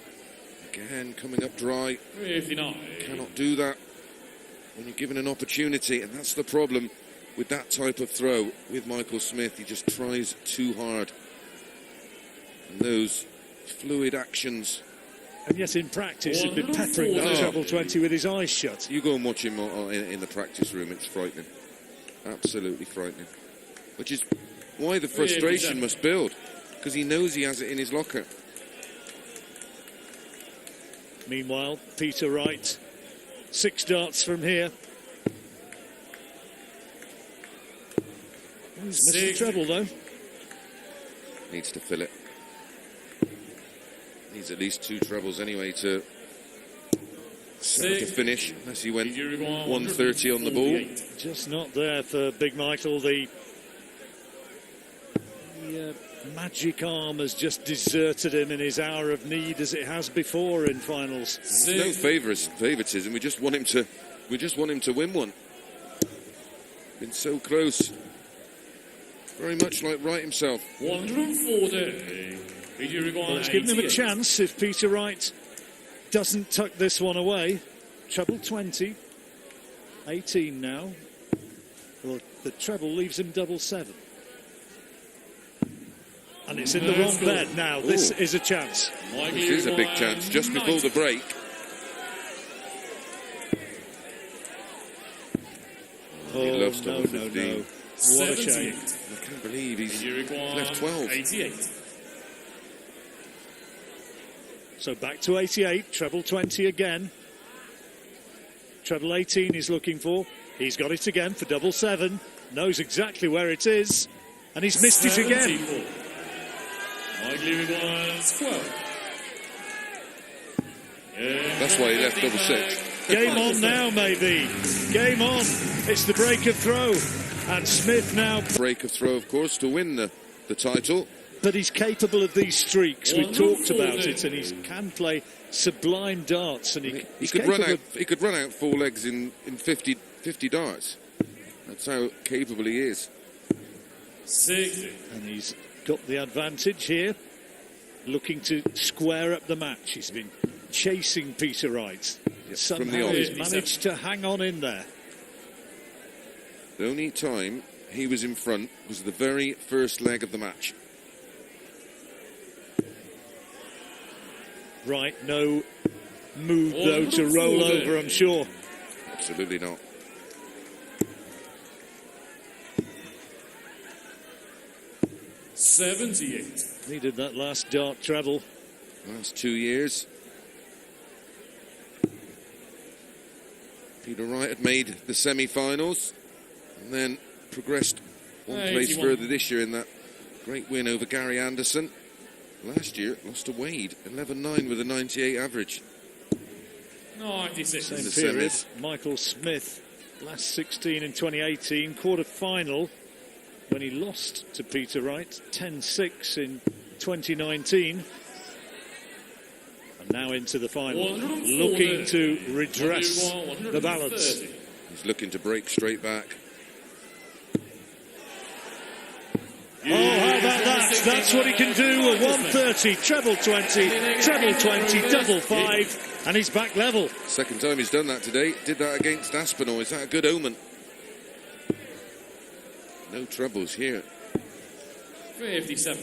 [SPEAKER 4] Again, coming up dry.
[SPEAKER 3] 59.
[SPEAKER 4] Cannot do that when you're given an opportunity, and that's the problem with that type of throw with Michael Smith. He just tries too hard. And those fluid actions.
[SPEAKER 5] And yet in practice he'd be peppering that treble 20 with his eyes shut.
[SPEAKER 4] You go and watch him in the practice room, it's frightening. Absolutely frightening. Which is why the frustration must build, because he knows he has it in his locker.
[SPEAKER 5] Meanwhile, Peter Wright, 6 darts from here. He's missed the treble, though.
[SPEAKER 4] Needs to fill it. Needs at least 2 trebles anyway to finish, unless he went 130 on the ball.
[SPEAKER 5] Just not there for Big Michael. The magic arm has just deserted him in his hour of need, as it has before in finals.
[SPEAKER 4] There's no favoritism. We just want him to win one. Been so close. Very much like Wright himself.
[SPEAKER 3] 140.
[SPEAKER 5] Well, it's given him a chance if Peter Wright doesn't tuck this one away. Treble 20. 18 now. Well, the treble leaves him double 7. And it's in the wrong bed now. This is a chance.
[SPEAKER 4] This is a big chance just before the break. He loves double 15.
[SPEAKER 5] No. What a shame.
[SPEAKER 4] I can't believe he's left 12.
[SPEAKER 3] 88.
[SPEAKER 5] So back to 88, treble 20 again. Treble 18 he's looking for. He's got it again for double 7. Knows exactly where it is. And he's missed it again.
[SPEAKER 3] Michael requires 12.
[SPEAKER 4] That's why he left double 6.
[SPEAKER 5] Game on now, maybe. Game on. It's the break of throw. And Smith now.
[SPEAKER 4] Break of throw, of course, to win the title.
[SPEAKER 5] But he's capable of these streaks. We've talked about
[SPEAKER 3] 140.
[SPEAKER 5] it, and he can play sublime darts. And
[SPEAKER 4] He
[SPEAKER 5] he's
[SPEAKER 4] could run
[SPEAKER 5] capable
[SPEAKER 4] out. He could run out 4 legs in 50 darts. That's how capable he is.
[SPEAKER 3] 60.
[SPEAKER 5] And he's got the advantage here, looking to square up the match. He's been chasing Peter Wright.
[SPEAKER 4] From
[SPEAKER 5] Somehow
[SPEAKER 4] the off.
[SPEAKER 5] he's managed to hang on in there.
[SPEAKER 4] The only time he was in front was the very first leg of the match.
[SPEAKER 5] Right, no move though to roll over, I'm sure.
[SPEAKER 4] Absolutely not.
[SPEAKER 3] $78.
[SPEAKER 5] Needed that last dart treble.
[SPEAKER 4] Last 2 years, Peter Wright had made the semi-finals and then progressed one place
[SPEAKER 3] 81.
[SPEAKER 4] further this year in that great win over Gary Anderson. Last year, lost to Wade, 11-9 with a 98 average.
[SPEAKER 3] 96.
[SPEAKER 5] Same
[SPEAKER 4] the
[SPEAKER 5] period.
[SPEAKER 4] semis.
[SPEAKER 5] Michael Smith, last 16 in 2018, quarter-final when he lost to Peter Wright, 10-6 in 2019. And now into the final,
[SPEAKER 3] 140.
[SPEAKER 5] looking to redress the balance.
[SPEAKER 3] 130.
[SPEAKER 4] He's looking to break straight back.
[SPEAKER 5] Oh, how about that? That's what he can do. A 130, treble 20, treble 20, double 5, and he's back level.
[SPEAKER 4] Second time he's done that today. Did that against Aspinall. Is that a good omen? No troubles here.
[SPEAKER 3] 57.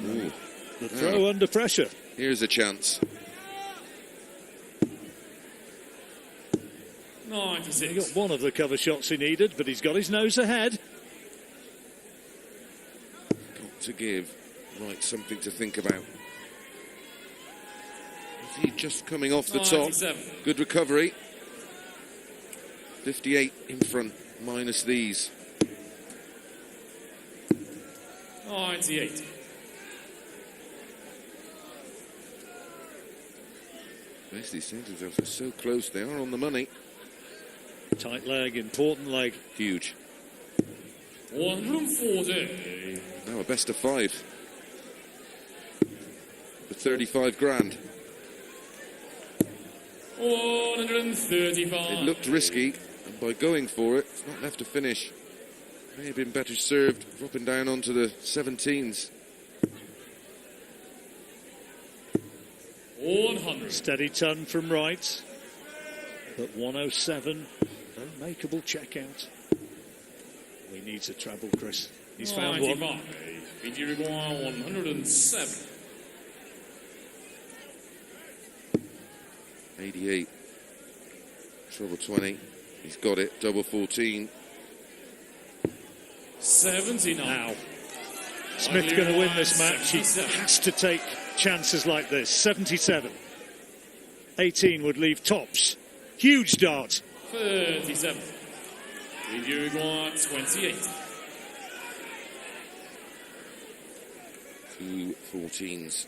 [SPEAKER 4] Ooh.
[SPEAKER 5] The throw under pressure.
[SPEAKER 4] Here's a chance.
[SPEAKER 3] 96.
[SPEAKER 5] He got one of the cover shots he needed, but he's got his nose ahead.
[SPEAKER 4] Got to give Wright something to think about. Is he just coming off the top?
[SPEAKER 3] 97.
[SPEAKER 4] Good recovery. 58 in front, minus these.
[SPEAKER 3] 98.
[SPEAKER 4] Basically, saying to themselves, they're so close. They are on the money.
[SPEAKER 5] Tight leg, important leg.
[SPEAKER 4] Huge.
[SPEAKER 3] 140.
[SPEAKER 4] Now a best of 5. For 35 grand.
[SPEAKER 3] 135.
[SPEAKER 4] It looked risky, and by going for it, it's not left to finish. May have been better served, dropping down onto the 17s.
[SPEAKER 3] 100.
[SPEAKER 5] Steady ton from Wright. But 107, unmakeable checkout. He needs a treble, Chris. He's found one.
[SPEAKER 3] 95. Fiji require 107.
[SPEAKER 4] 88. Treble 20. He's got it. Double 14.
[SPEAKER 3] 79.
[SPEAKER 5] Now, Smith's going to win this match. He has to take chances like this. 77. 18 would leave tops. Huge dart.
[SPEAKER 3] 37. Fiji require 28.
[SPEAKER 4] 2 14s.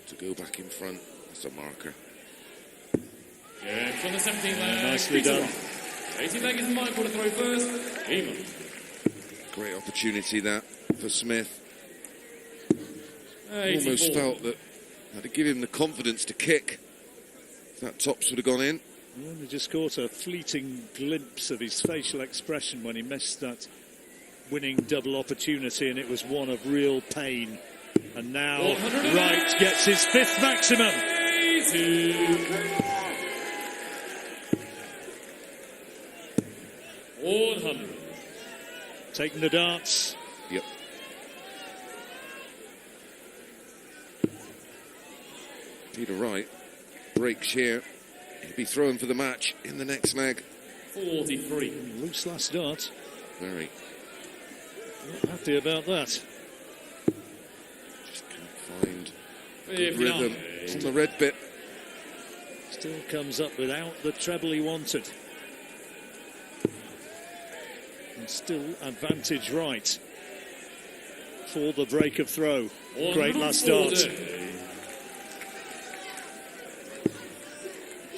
[SPEAKER 4] To go back in front. That's a marker.
[SPEAKER 3] Good from the 17th leg.
[SPEAKER 5] Nicely
[SPEAKER 3] Peter
[SPEAKER 5] done.
[SPEAKER 3] Wright. 18th leg is Michael to throw first. Even.
[SPEAKER 4] Great opportunity that for Smith.
[SPEAKER 3] 84.
[SPEAKER 4] Almost felt that had to give him the confidence to kick. If that tops would have gone in.
[SPEAKER 5] We only just caught a fleeting glimpse of his facial expression when he missed that winning double opportunity, and it was one of real pain. And now Wright gets his 5th maximum.
[SPEAKER 3] 100.
[SPEAKER 5] Taking the darts.
[SPEAKER 4] Yep. Peter Wright breaks here. He'll be thrown for the match in the next leg.
[SPEAKER 3] 43.
[SPEAKER 5] Loose last dart.
[SPEAKER 4] Very.
[SPEAKER 5] Not happy about that.
[SPEAKER 4] Just can't find good
[SPEAKER 3] 59.
[SPEAKER 4] rhythm on the red bit.
[SPEAKER 5] Still comes up without the treble he wanted. And still advantage Wright for the break of throw. Great last dart.
[SPEAKER 3] 140.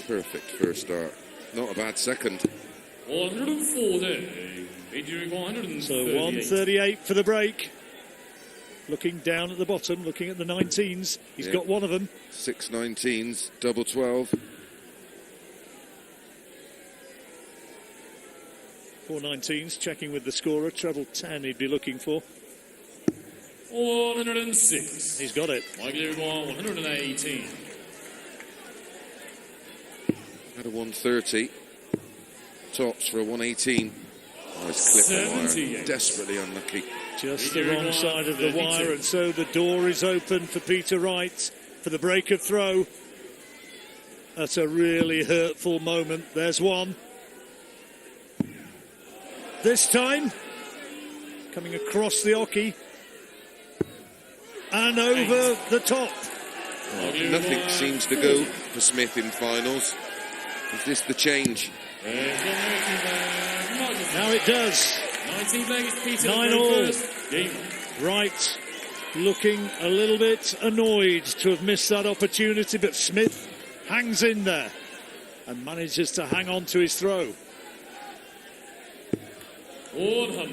[SPEAKER 4] Perfect first start. Not a bad second.
[SPEAKER 3] 140. Featuring 138.
[SPEAKER 5] So 138 for the break. Looking down at the bottom, looking at the 19s. He's got one of them.
[SPEAKER 4] 6 19s, double 12.
[SPEAKER 5] 4 19s, checking with the scorer. Treble 10 he'd be looking for.
[SPEAKER 3] 106.
[SPEAKER 5] He's got it.
[SPEAKER 3] Michael Uruguay, 118.
[SPEAKER 4] Had a 130. Tops for a 118. Nice clip the wire.
[SPEAKER 3] 78.
[SPEAKER 4] Desperately unlucky.
[SPEAKER 5] Just the wrong side of the wire, and so the door is open for Peter Wright for the break of throw. That's a really hurtful moment. There's one. This time, coming across the hockey and over the top.
[SPEAKER 4] Nothing seems to go for Smith in finals. Is this the change?
[SPEAKER 5] Now it does. 9-all. Wright looking a little bit annoyed to have missed that opportunity, but Smith hangs in there and manages to hang on to his throw.
[SPEAKER 3] 100.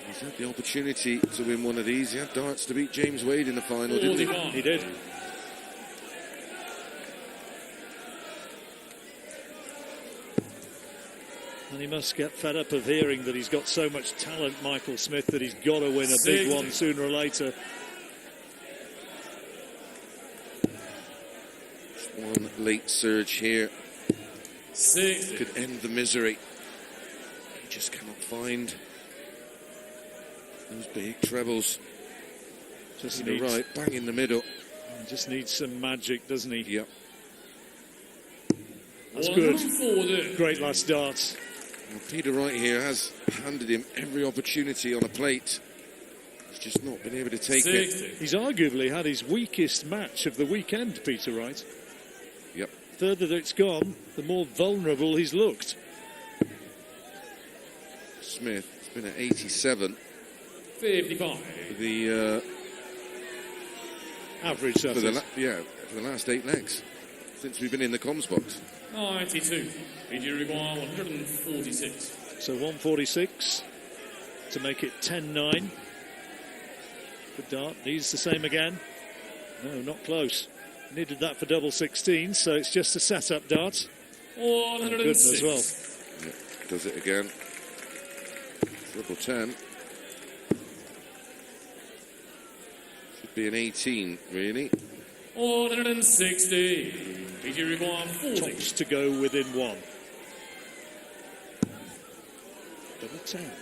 [SPEAKER 4] He's had the opportunity to win one of these. He had darts to beat James Wade in the final, didn't he?
[SPEAKER 5] He did. And he must get fed up of hearing that he's got so much talent, Michael Smith, that he's got to win a big one sooner or later.
[SPEAKER 4] One late surge here
[SPEAKER 3] 60.
[SPEAKER 4] could end the misery. He just cannot find those big trebles.
[SPEAKER 5] Just
[SPEAKER 4] You're right, bang in the middle.
[SPEAKER 5] He just needs some magic, doesn't he?
[SPEAKER 4] Yep.
[SPEAKER 5] That's good.
[SPEAKER 3] 140.
[SPEAKER 5] Great last darts.
[SPEAKER 4] Well, Peter Wright here has handed him every opportunity on a plate. He's just not been able to take
[SPEAKER 3] 60.
[SPEAKER 4] it.
[SPEAKER 5] He's arguably had his weakest match of the weekend, Peter Wright.
[SPEAKER 4] Yep.
[SPEAKER 5] Further that it's gone, the more vulnerable he's looked.
[SPEAKER 4] Smith has been at 87.
[SPEAKER 3] 55.
[SPEAKER 4] The
[SPEAKER 5] Average, that
[SPEAKER 4] for the
[SPEAKER 5] is.
[SPEAKER 4] for the last 8 legs since we've been in the comms box.
[SPEAKER 3] 92. Fiji Uruguay, 146.
[SPEAKER 5] So 146 to make it 10-9. The dart needs the same again. No, not close. Needed that for double 16, so it's just a setup dart.
[SPEAKER 3] 106.
[SPEAKER 5] Good as well.
[SPEAKER 4] Yep. Does it again. Triple 10. Should be an 18, really.
[SPEAKER 3] 160. Fiji Uruguay, 40.
[SPEAKER 5] Tops to go within one. Double 10.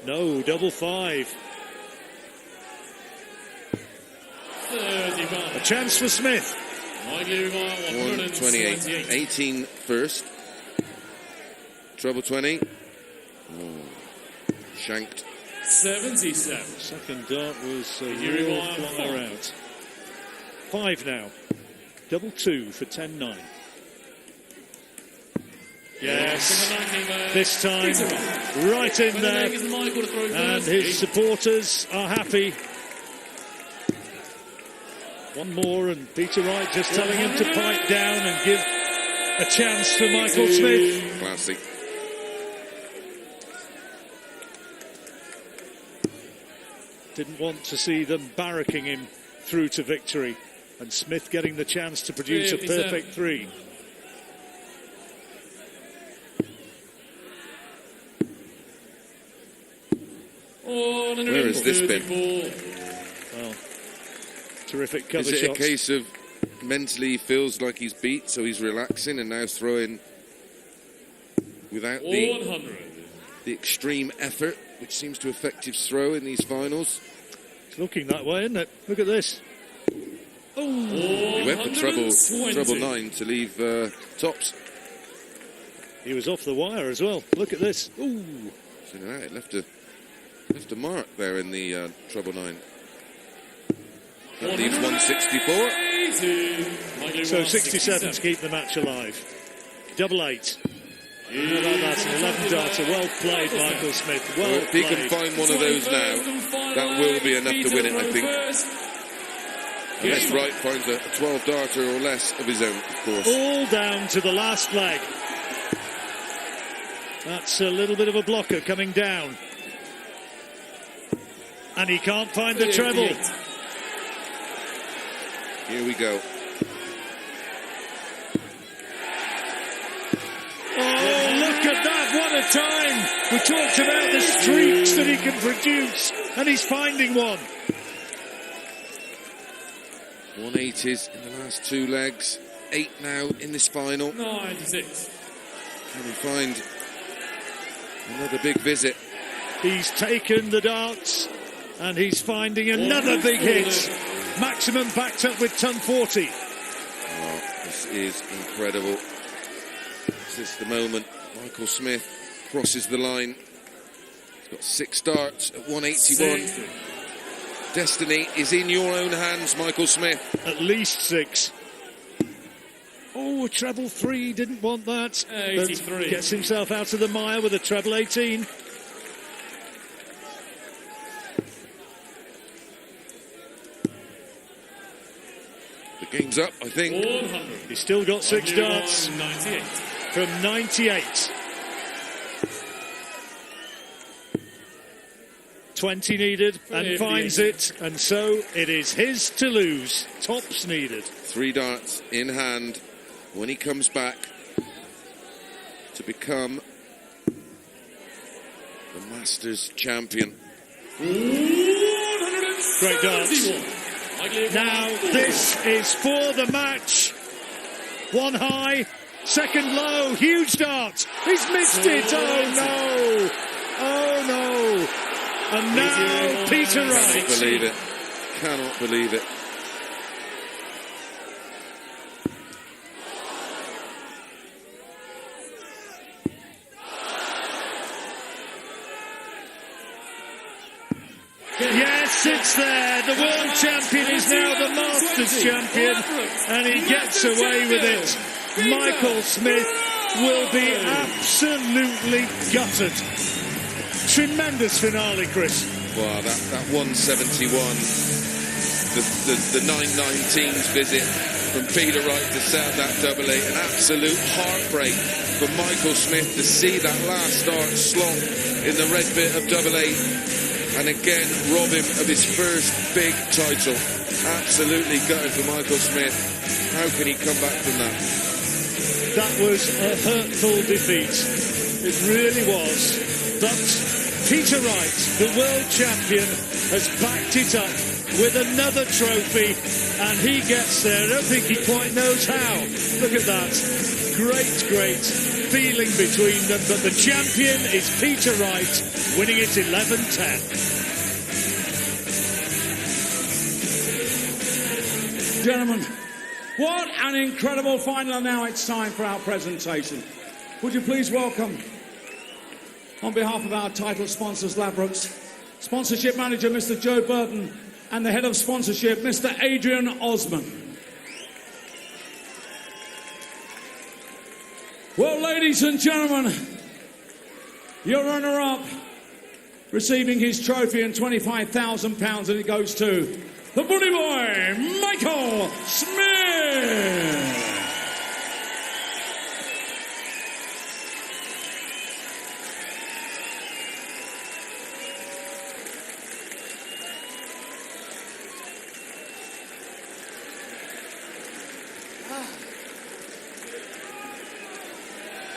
[SPEAKER 5] No, double 5.
[SPEAKER 3] 35.
[SPEAKER 5] A chance for Smith.
[SPEAKER 3] Michael Uruguay,
[SPEAKER 4] 128.
[SPEAKER 3] 128.
[SPEAKER 4] 18 first. Treble 20. Shanked.
[SPEAKER 3] 77.
[SPEAKER 5] Second dart was a
[SPEAKER 3] Here
[SPEAKER 5] real
[SPEAKER 3] we are,
[SPEAKER 5] flyer out. 5 now. Double 2 for 10-9. Yes, this time right in there, and his supporters are happy. One more, and Peter Wright just telling him to pipe down and give a chance for Michael Smith.
[SPEAKER 4] Classic.
[SPEAKER 5] Didn't want to see them barracking him through to victory, and Smith getting the chance to produce a perfect 3.
[SPEAKER 4] Where has this been?
[SPEAKER 5] Well, terrific cover
[SPEAKER 4] Is it
[SPEAKER 5] shots.
[SPEAKER 4] a case of mentally he feels like he's beat, so he's relaxing and now throwing without the extreme effort, which seems to affect his throw in these finals?
[SPEAKER 5] It's looking that way, isn't it? Look at this.
[SPEAKER 4] He went for treble 9 to leave tops.
[SPEAKER 5] He was off the wire as well. Look at this. Ooh.
[SPEAKER 4] So now it left a mark there in the treble 9. That leaves 164.
[SPEAKER 5] So 67 to keep the match alive. Double 8. How about that? An 11 darter. Well played, Michael Smith. Well
[SPEAKER 4] If he can
[SPEAKER 5] played.
[SPEAKER 4] find one of those now, that will be enough to win it, I think. Unless Wright finds a 12-darter or less of his own, of course.
[SPEAKER 5] All down to the last leg. That's a little bit of a blocker coming down. And he can't find the treble.
[SPEAKER 4] Here we go.
[SPEAKER 5] Oh, look at that. What a time. We talked about the streaks that he can produce, and he's finding one.
[SPEAKER 4] 180s in the last 2 legs. 8 now in this final.
[SPEAKER 3] 96.
[SPEAKER 4] Can he find another big visit?
[SPEAKER 5] He's taken the darts, and he's finding another big hit. Maximum backed up with ton 40.
[SPEAKER 4] Oh, this is incredible. This is the moment Michael Smith crosses the line. He's got 6 darts at 181. Destiny is in your own hands, Michael Smith.
[SPEAKER 5] At least 6. Oh, treble 3, didn't want that.
[SPEAKER 3] 83.
[SPEAKER 5] But gets himself out of the mire with a treble 18.
[SPEAKER 4] The game's up, I think.
[SPEAKER 3] 100.
[SPEAKER 5] He's still got 6 darts
[SPEAKER 3] 98.
[SPEAKER 5] from 98. 20 needed and finds it, and so it is his to lose. Tops needed.
[SPEAKER 4] 3 darts in hand when he comes back to become the Masters champion.
[SPEAKER 5] Great darts. Now this is for the match. 1 high, 2nd low, huge dart. He's missed it. Oh no. Oh no. And now Peter Wright.
[SPEAKER 4] Cannot believe it. Cannot believe it.
[SPEAKER 5] Yes, it's there. The world champion is now the Masters champion, and he gets away with it. Michael Smith will be absolutely gutted. Tremendous finale, Chris.
[SPEAKER 4] Wow, that 171, the 919's visit from Peter Wright to set that double eight, an absolute heartbreak for Michael Smith to see that last start slot in the red bit of double eight, and again rob him of his first big title. Absolutely gutted for Michael Smith. How can he come back from that?
[SPEAKER 5] That was a hurtful defeat. It really was. But Peter Wright, the world champion, has backed it up with another trophy, and he gets there. I don't think he quite knows how. Look at that. Great feeling between them, but the champion is Peter Wright, winning it 11-10.
[SPEAKER 6] Gentlemen, what an incredible final. Now it's time for our presentation. Would you please welcome, on behalf of our title sponsors, Ladbrokes, sponsorship manager, Mr. Joe Burton, and the head of sponsorship, Mr. Adrian Osman. Well, ladies and gentlemen, your runner-up, receiving his trophy and £25,000, and it goes to the Bunny Boy, Michael Smith.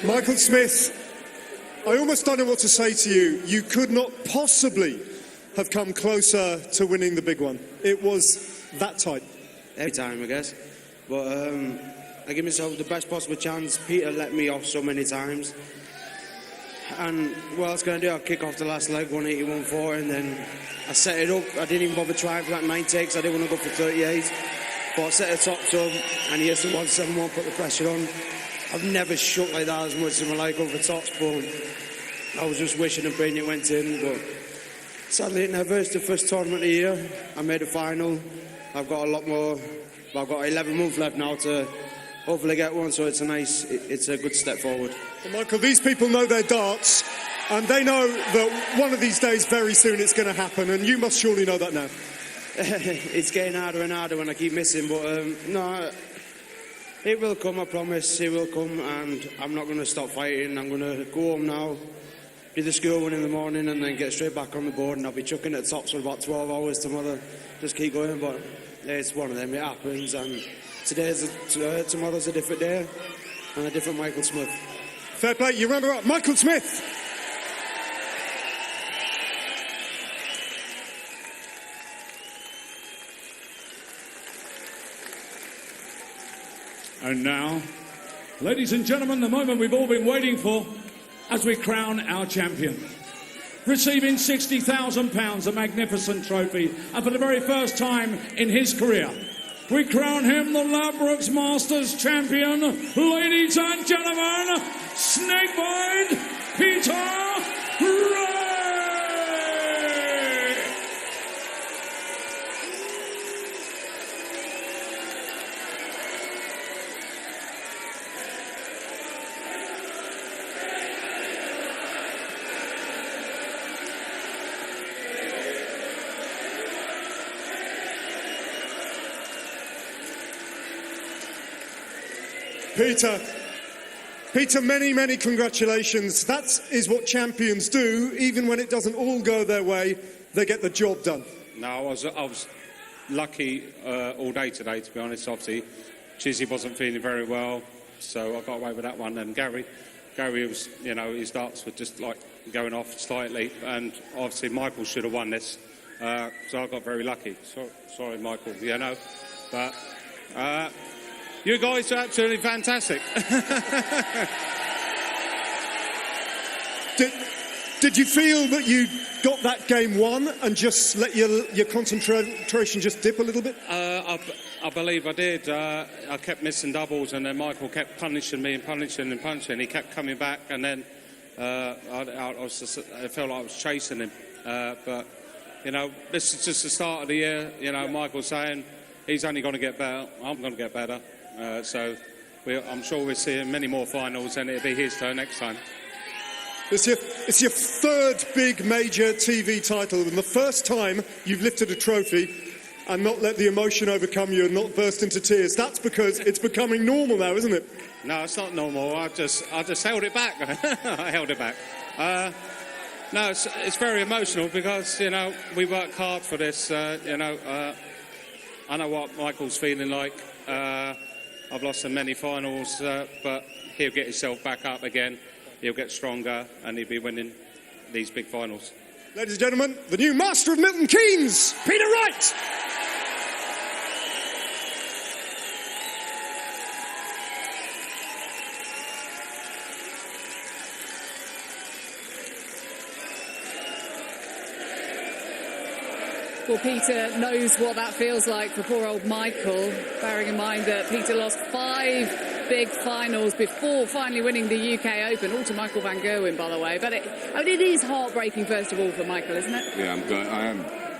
[SPEAKER 7] Michael Smith, I almost don't know what to say to you. You could not possibly have come closer to winning the big one. It was that tight.
[SPEAKER 8] Every time, I guess. But I give myself the best possible chance. Peter let me off so many times. And what I was going to do, I'll kick off the last leg, 180, 140, and then I set it up. I didn't even bother trying for that 9 takes. I didn't want to go for 38. But I set the tops up, and he has the 171, put the pressure on. I've never shot like that as much in my life over tops, but I was just wishing and praying it went in. But sadly, it never. It's the first tournament of the year. I made a final. I've got a lot more. I've got 11 months left now to hopefully get one, so it's a good step forward.
[SPEAKER 7] Well, Michael, these people know their darts, and they know that one of these days, very soon, it's going to happen, and you must surely know that now.
[SPEAKER 8] it's getting harder and harder when I keep missing. But no, it will come. I promise, it will come, and I'm not going to stop fighting. I'm going to go home now, do the school one in the morning, and then get straight back on the board. And I'll be chucking at tops for about 12 hours tomorrow. Just keep going, but it's one of them. It happens, and tomorrow's a different day and a different Michael Smith.
[SPEAKER 7] Fair play. You remember up, Michael Smith.
[SPEAKER 6] And now, ladies and gentlemen, the moment we've all been waiting for as we crown our champion. Receiving £60,000, a magnificent trophy, and for the very first time in his career, we crown him the Ladbrokes Masters champion. Ladies and gentlemen, Snakebite Peter Wright!
[SPEAKER 7] Peter, many, many congratulations. That is what champions do. Even when it doesn't all go their way, they get the job done.
[SPEAKER 9] No, I was lucky all day today, to be honest. Obviously, Chizzy wasn't feeling very well, so I got away with that one. And Gary was, you know, his darts were just like going off slightly, and obviously Michael should have won this, so I got very lucky. Sorry, Michael, you know, but. You guys are absolutely fantastic.
[SPEAKER 7] Did you feel that you got that game won and just let your concentration just dip a little bit?
[SPEAKER 9] I believe I did. I kept missing doubles, and then Michael kept punishing me and punishing and punishing. He kept coming back, and then I felt like I was chasing him. But, you know, this is just the start of the year. You know, Michael's saying he's only going to get better. I'm going to get better. So I'm sure we'll see many more finals, and it'll be his turn next time.
[SPEAKER 7] It's your third big major TV title, and the first time you've lifted a trophy and not let the emotion overcome you and not burst into tears. That's because it's becoming normal now, isn't it?
[SPEAKER 9] No, it's not normal. I just held it back. I held it back. No, it's very emotional because, you know, we worked hard for this. You know, I know what Michael's feeling like. I've lost in many finals, but he'll get himself back up again. He'll get stronger, and he'll be winning these big finals.
[SPEAKER 7] Ladies and gentlemen, the new master of Milton Keynes, Peter Wright.
[SPEAKER 10] Well, Peter knows what that feels like for poor old Michael, bearing in mind that Peter lost 5 big finals before finally winning the UK Open, all to Michael van Gerwen, by the way. But it is heartbreaking, first of all, for Michael, isn't it?
[SPEAKER 4] Yeah, I'm good.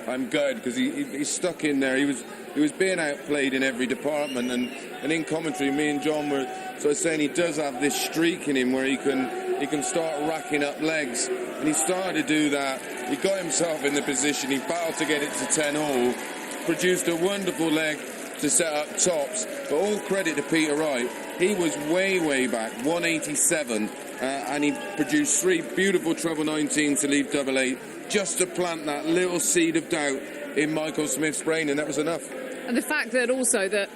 [SPEAKER 4] I'm good because he's stuck in there. He was being outplayed in every department, and in commentary, me and John were sort of saying he does have this streak in him where he can start racking up legs, and he started to do that. He got himself in the position. He battled to get it to 10 all, produced a wonderful leg to set up tops. But all credit to Peter Wright. He was way back, 187, and he produced 3 beautiful treble 19s to leave double 8, just to plant that little seed of doubt in Michael Smith's brain, and that was enough.
[SPEAKER 10] And the fact that also that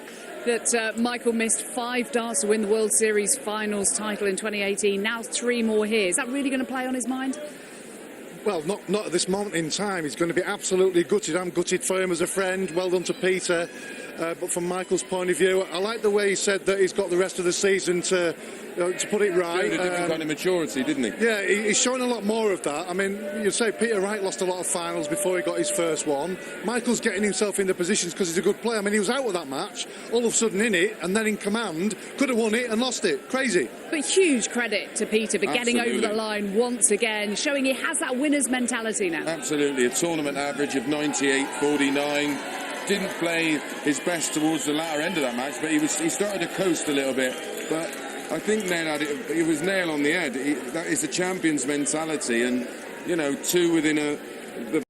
[SPEAKER 10] Michael missed 5 darts to win the World Series finals title in 2018, now 3 more here. Is that really going to play on his mind?
[SPEAKER 1] Well, not at this moment in time. He's going to be absolutely gutted. I'm gutted for him as a friend. Well done to Peter. But from Michael's point of view, I like the way he said that he's got the rest of the season to put it right.
[SPEAKER 4] Showed a different kind of maturity, didn't he?
[SPEAKER 1] Yeah, he's showing a lot more of that. I mean, you say Peter Wright lost a lot of finals before he got his first one. Michael's getting himself in the positions because he's a good player. I mean, he was out of that match, all of a sudden in it, and then in command, could have won it and lost it. Crazy.
[SPEAKER 10] But huge credit to Peter for getting over the line once again, showing he has that winner's mentality now.
[SPEAKER 4] Absolutely. A tournament average of 98.49. Didn't play his best towards the latter end of that match, but he started to coast a little bit. But I think Nail had it. It was nail on the head. That is a champion's mentality, and you know, 2 within the